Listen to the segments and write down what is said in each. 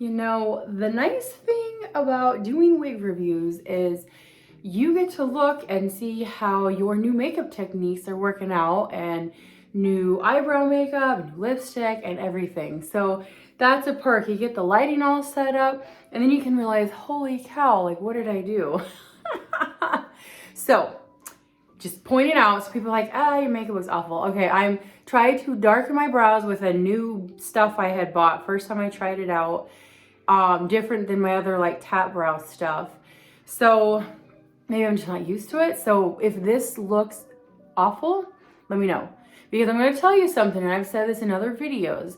You know, the nice thing about doing wig reviews is you get to look and see how your new makeup techniques are working out, and new eyebrow makeup, new lipstick, and everything. So that's a perk. You get the lighting all set up, and then you can realize, holy cow, like, what did I do? So just pointing out, so people are like, your makeup looks awful. Okay, I'm trying to darken my brows with a new stuff I had bought first time I tried it out. Different than my other like tap brow stuff. So maybe I'm just not used to it. So if this looks awful, let me know. Because I'm going to tell you something, and I've said this in other videos.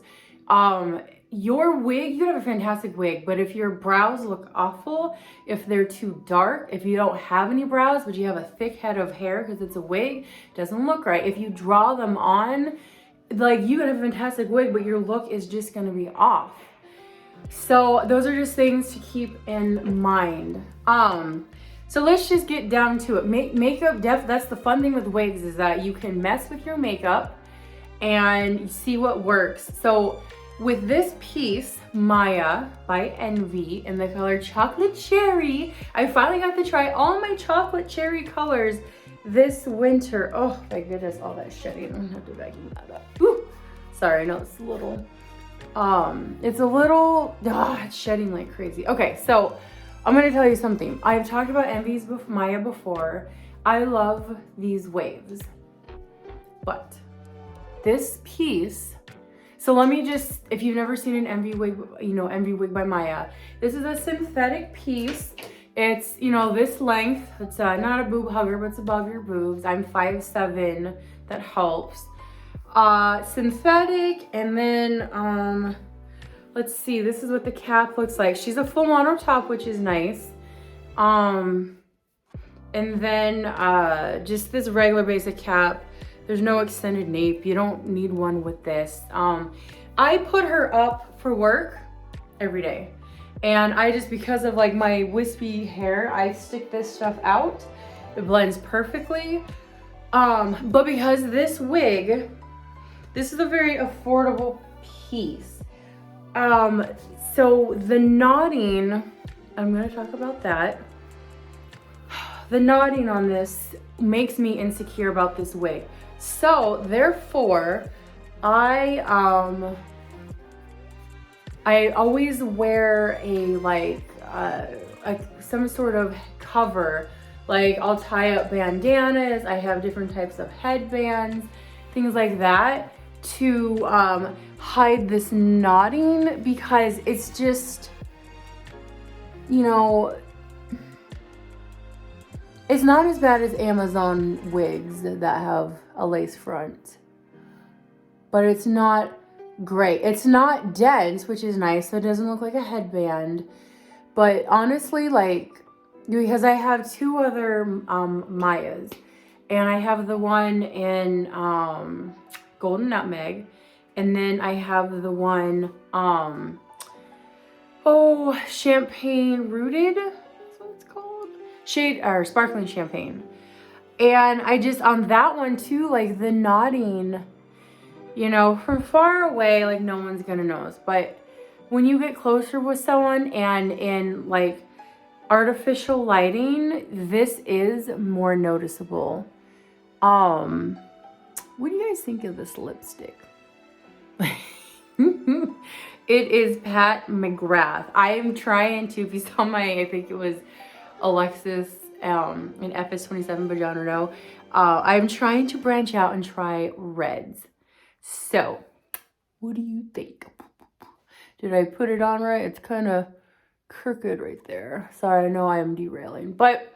Your wig, you have a fantastic wig, but if your brows look awful, if they're too dark, if you don't have any brows, but you have a thick head of hair because it's a wig, it doesn't look right. If you draw them on, like, you could have a fantastic wig, but your look is just going to be off. So those are just things to keep in mind. So let's just get down to it. Makeup, that's the fun thing with wigs, is that you can mess with your makeup and see what works. So with this piece, Maya by Envy, in the color Chocolate Cherry, I finally got to try all my chocolate cherry colors this winter. Oh my goodness, all that shedding. I'm gonna have to vacuum that up. Woo! Sorry, I know it's a little, it's shedding like crazy. Okay, so I'm gonna tell you something. I've talked about Envy's Maya before. I love these waves, but this piece, so let me just, if you've never seen an Envy wig, Envy wig by Maya, this is a synthetic piece. It's, this length. It's not a boob hugger, but it's above your boobs. I'm 5'7", that helps. Synthetic, and then, let's see, this is what the cap looks like. She's a full mono top, which is nice. And then, just this regular basic cap. There's no extended nape. You don't need one with this. I put her up for work every day. And I just, because of like my wispy hair, I stick this stuff out. It blends perfectly. But because this wig, this is a very affordable piece. So the knotting, I'm gonna talk about that. The knotting on this makes me insecure about this wig. So therefore, I always wear some sort of cover. Like, I'll tie up bandanas. I have different types of headbands, things like that, to hide this knotting, because it's just, it's not as bad as Amazon wigs that have a lace front, but it's not great. It's not dense, which is nice, so it doesn't look like a headband. But honestly, like, because I have two other Mayas, and I have the one in Golden Nutmeg, and then I have the one Champagne Rooted, that's what it's called, shade or Sparkling Champagne. And I just, on that one too, like, the knotting, from far away, like, no one's gonna notice, but when you get closer with someone and in like artificial lighting, this is more noticeable. What do you guys think of this lipstick? It is Pat McGrath. I am trying to, if you saw I think it was Alexis in FS27, but I don't know. I'm trying to branch out and try reds. So, what do you think? Did I put it on right? It's kind of crooked right there. Sorry, I know I am derailing. But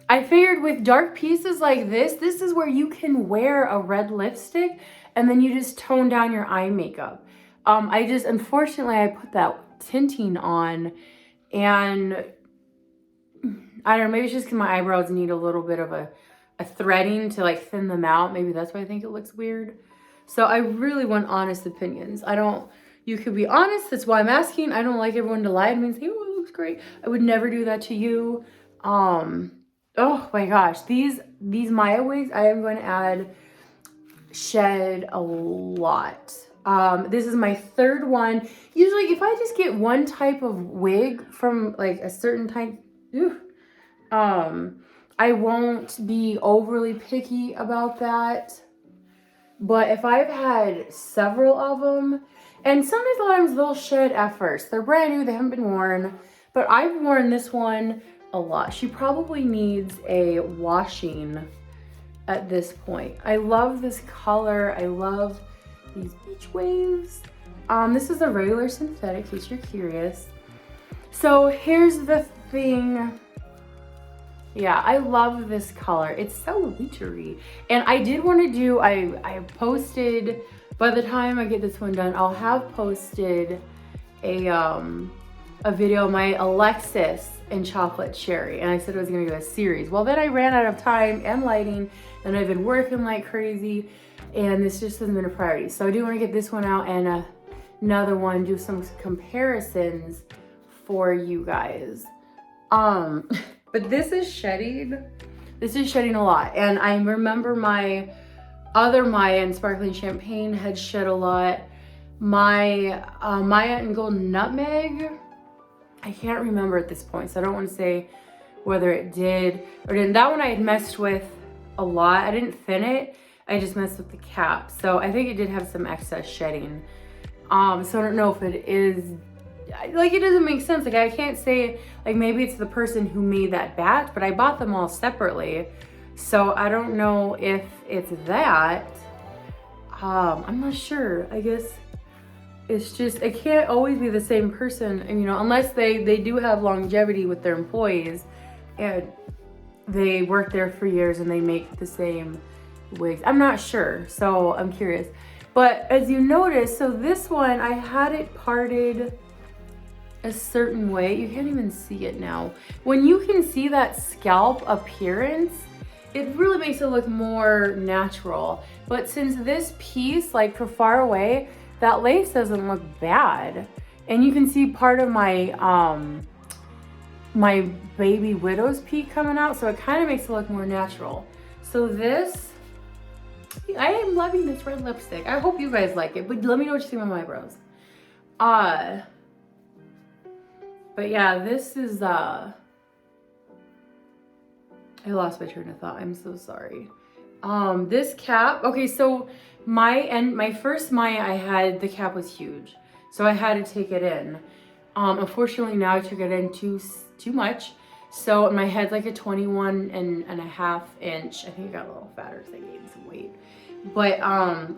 I figured with dark pieces like this is where you can wear a red lipstick and then you just tone down your eye makeup. Unfortunately, I put that tinting on, and I don't know, maybe it's just because my eyebrows need a little bit of a threading to like thin them out. Maybe that's why I think it looks weird. So I really want honest opinions. You could be honest, that's why I'm asking. I don't like everyone to lie to me and say, oh, it looks great. I would never do that to you. Oh my gosh, these Maya wigs, I am going to shed a lot. This is my third one. Usually if I just get one type of wig from like a certain type, I won't be overly picky about that. But if I've had several of them, and sometimes they'll shed at first. They're brand new, they haven't been worn. But I've worn this one a lot. She probably needs a washing at this point. I love this color. I love these beach waves. This is a regular synthetic, in case you're curious. So here's the thing. Yeah, I love this color. It's so wintry. And I did want to do, I posted, by the time I get this one done, I'll have posted a video of my Alexis and chocolate cherry. And I said I was gonna do a series. Well, then I ran out of time and lighting, and I've been working like crazy, and this just hasn't been a priority. So I do want to get this one out and another one, do some comparisons for you guys. But this is shedding. This is shedding a lot. And I remember my other Maya and Sparkling Champagne had shed a lot. My Maya and Golden Nutmeg, I can't remember at this point, so I don't want to say whether it did or didn't. That one I had messed with a lot. I didn't thin it. I just messed with the cap. So I think it did have some excess shedding. So I don't know if it is, like, it doesn't make sense. Like, I can't say, like, maybe it's the person who made that batch, but I bought them all separately. So I don't know if it's that. I'm not sure. I guess it's just, it can't always be the same person, you know, unless they do have longevity with their employees and they work there for years and they make the same wigs. I'm not sure, so I'm curious. But as you notice, so this one, I had it parted a certain way. You can't even see it now. When you can see that scalp appearance, it really makes it look more natural. But since this piece, like from far away, that lace doesn't look bad. And you can see part of my my baby widow's peak coming out, so it kind of makes it look more natural. So this, I am loving this red lipstick. I hope you guys like it, but let me know what you think about my eyebrows. But yeah, this is I lost my train of thought. I'm so sorry. This cap, okay, so my first Maya I had, the cap was huge, so I had to take it in. Unfortunately now I took it in too much, so my head's like a 21.5 inch. I think it got a little fatter because I gained some weight. But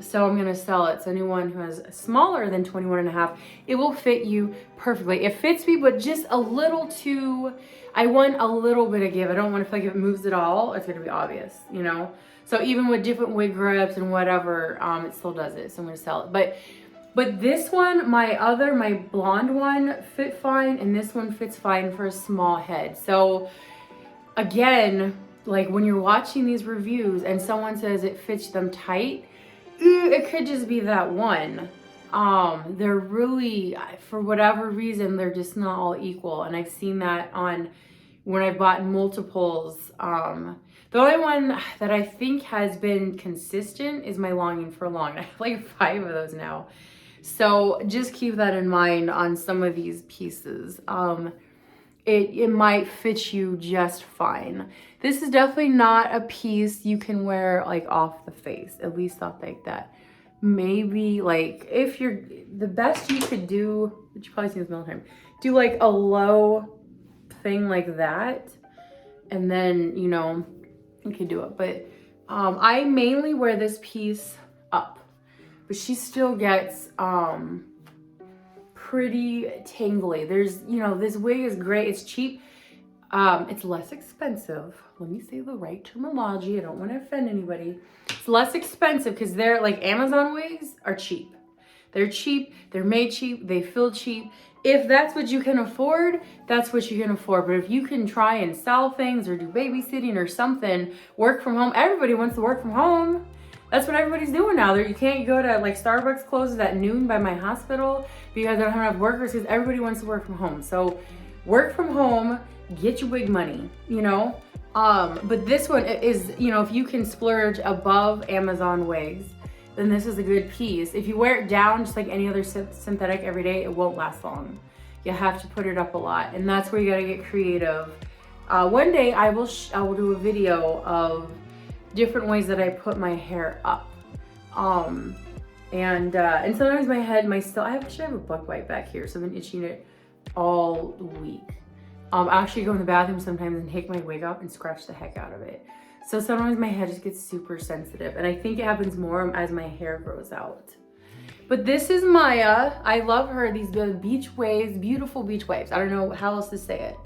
so I'm gonna sell it. So anyone who has smaller than 21.5, it will fit you perfectly. It fits me, but just a little too, I want a little bit of give. I don't want to feel like if it moves at all, it's gonna be obvious, you know? So even with different wig grips and whatever, it still does it. So I'm gonna sell it. But this one, my blonde one fit fine, and this one fits fine for a small head. So again, like when you're watching these reviews and someone says it fits them tight, it could just be that one. They're really, for whatever reason, they're just not all equal. And I've seen that on when I bought multiples. The only one that I think has been consistent is my Longing for Long. I have like 5 of those now. So just keep that in mind on some of these pieces. It might fit you just fine. This is definitely not a piece you can wear like off the face, at least not like that. Maybe like if you're, the best you could do, which you probably see this many times, do like a low thing like that, and then, you know, you can do it. But I mainly wear this piece up, but she still gets pretty tangly. There's, you know, this wig is great. It's cheap. It's less expensive. Let me say the right terminology. I don't want to offend anybody. It's less expensive because they're like Amazon wigs are cheap. They're cheap. They're made cheap. They feel cheap. If that's what you can afford, that's what you can afford. But if you can try and sell things or do babysitting or something, work from home. Everybody wants to work from home. That's what everybody's doing now. You can't go to, like, Starbucks closes at noon by my hospital because I don't have enough workers, because everybody wants to work from home. So work from home, get your wig money, you know? But this one is, you know, if you can splurge above Amazon wigs, then this is a good piece. If you wear it down just like any other synthetic every day, it won't last long. You have to put it up a lot, and that's where you gotta get creative. One day I will do a video of different ways that I put my hair up. And sometimes my head, I actually have a buck wipe back here, so I've been itching it all week. I actually go in the bathroom sometimes and take my wig up and scratch the heck out of it. So sometimes my head just gets super sensitive, and I think it happens more as my hair grows out. But this is Maya. I love her. These beach waves, beautiful beach waves. I don't know how else to say it.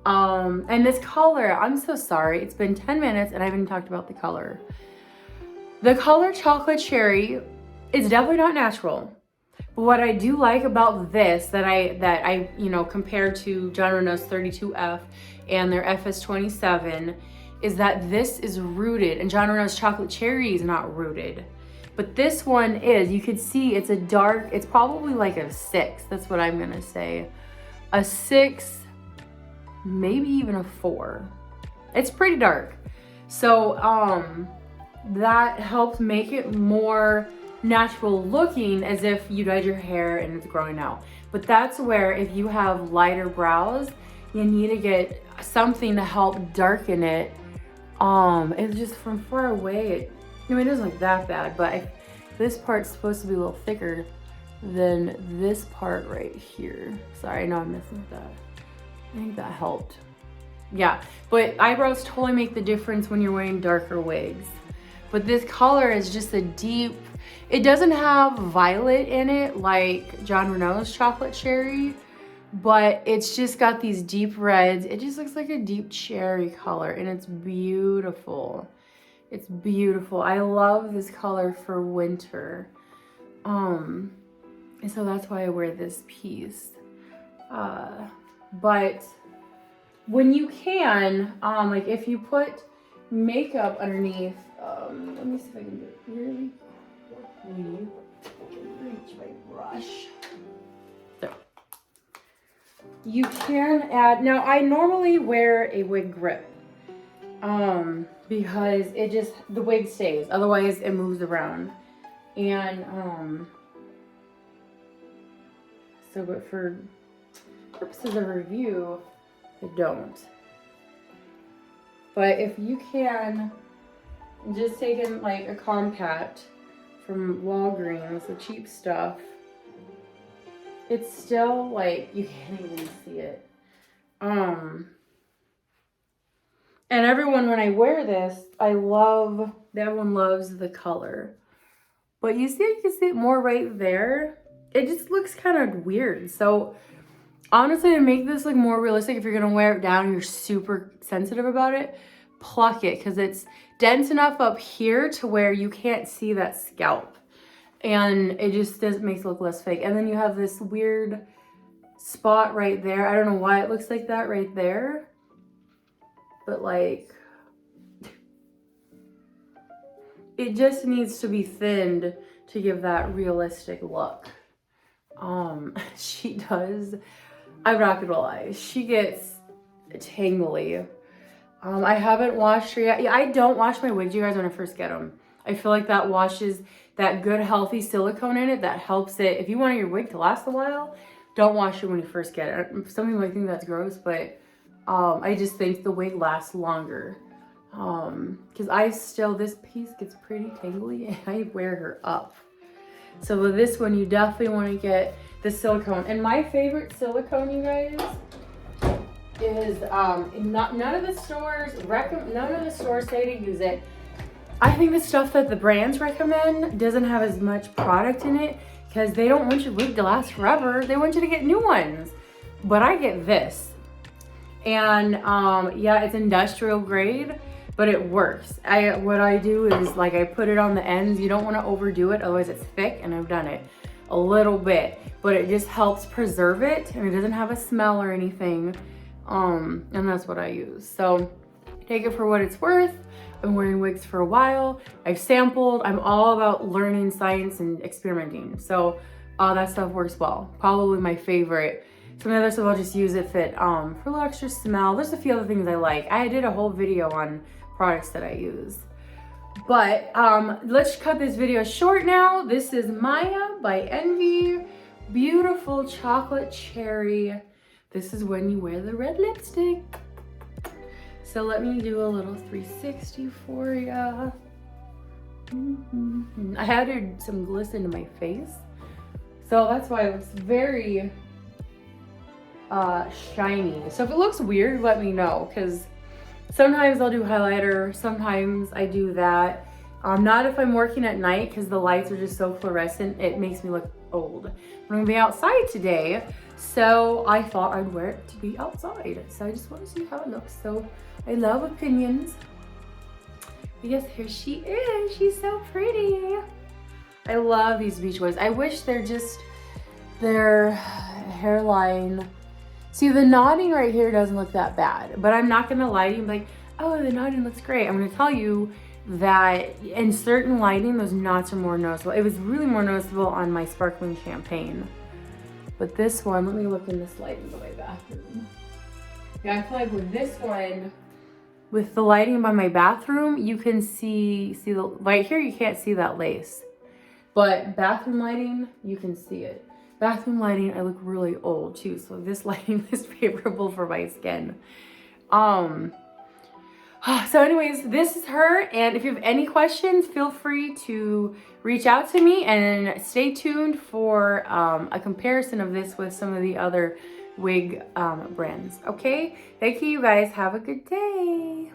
And this color, I'm so sorry. It's been 10 minutes and I haven't talked about the color. The color chocolate cherry is definitely not natural. But what I do like about this that I compared to John Renault's 32F and their FS27 is that this is rooted, and John Renault's chocolate cherry is not rooted. But this one is. You could see it's a dark, it's probably like a 6. That's what I'm gonna say. A 6, maybe even a 4. It's pretty dark. So that helps make it more natural looking, as if you dyed your hair and it's growing out. But that's where, if you have lighter brows, you need to get something to help darken it. It's just from far away, it doesn't look that bad, but this part's supposed to be a little thicker than this part right here. Sorry, I know I'm messing with that. I think that helped. Yeah, but eyebrows totally make the difference when you're wearing darker wigs. But this color is just a deep, it doesn't have violet in it like John Renault's chocolate cherry, but it's just got these deep reds. It just looks like a deep cherry color, and it's beautiful. It's beautiful. I love this color for winter. And so that's why I wear this piece. But when you can, like if you put makeup underneath, let me see if I can do it really quickly. Reach my brush. So you can add, now I normally wear a wig grip, because it just, the wig stays, otherwise it moves around. And so, but for purposes of review, I don't. But if you can just take in like a compact from Walgreens, the cheap stuff, it's still like, you can't even see it. And everyone, when I wear this, everyone loves the color. But you can see it more right there. It just looks kind of weird. So honestly, to make this look more realistic, if you're gonna wear it down and you're super sensitive about it, pluck it, because it's dense enough up here to where you can't see that scalp. And it just makes it look less fake. And then you have this weird spot right there. I don't know why it looks like that right there. But like, it just needs to be thinned to give that realistic look. She does, I'm not gonna lie, she gets tangly. I haven't washed her yet. Yeah, I don't wash my wigs, you guys, when I first get them. I feel like that washes that good healthy silicone in it that helps it. If you want your wig to last a while, don't wash it when you first get it. Some people might think that's gross, but I just think the wig lasts longer. Because this piece gets pretty tangly and I wear her up. So with this one, you definitely want to get the silicone. And my favorite silicone, you guys, is none of the stores say to use it. I think the stuff that the brands recommend doesn't have as much product in it, because they don't want your wig to last forever. They want you to get new ones. But I get this. And yeah, it's industrial grade, but it works. What I do is, like, I put it on the ends. You don't want to overdo it, otherwise it's thick, and I've done it a little bit, but it just helps preserve it, and it doesn't have a smell or anything. And that's what I use. So take it for what it's worth. I've been wearing wigs for a while. I've sampled. I'm all about learning science and experimenting. So that stuff works well. Probably my favorite. Some of the other stuff I'll just use if it, for a little extra smell. There's a few other things I like. I did a whole video on products that I use. But let's cut this video short now. This is Maya by Envy. Beautiful chocolate cherry. This is when you wear the red lipstick. So let me do a little 360 for ya. I added some glisten to my face, so that's why it looks very shiny. So if it looks weird, let me know, because sometimes I'll do highlighter, sometimes I do that. Not if I'm working at night, because the lights are just so fluorescent, it makes me look old. I'm gonna be outside today, so I thought I'd wear it to be outside. So I just want to see how it looks. So I love opinions. Yes, here she is. She's so pretty. I love these Beach Boys. I wish their hairline. See, the knotting right here doesn't look that bad, but I'm not gonna lie to you, like, oh, the knotting looks great. I'm gonna tell you that in certain lighting, those knots are more noticeable. It was really more noticeable on my sparkling champagne. But this one, let me look in this lighting in my bathroom. Yeah, I feel like with this one, with the lighting by my bathroom, you can see the right here, you can't see that lace. But bathroom lighting, you can see it. Bathroom lighting, I look really old too, so this lighting is favorable for my skin. So anyways, this is her, and if you have any questions, feel free to reach out to me, and stay tuned for a comparison of this with some of the other wig brands. Okay, thank you guys, have a good day.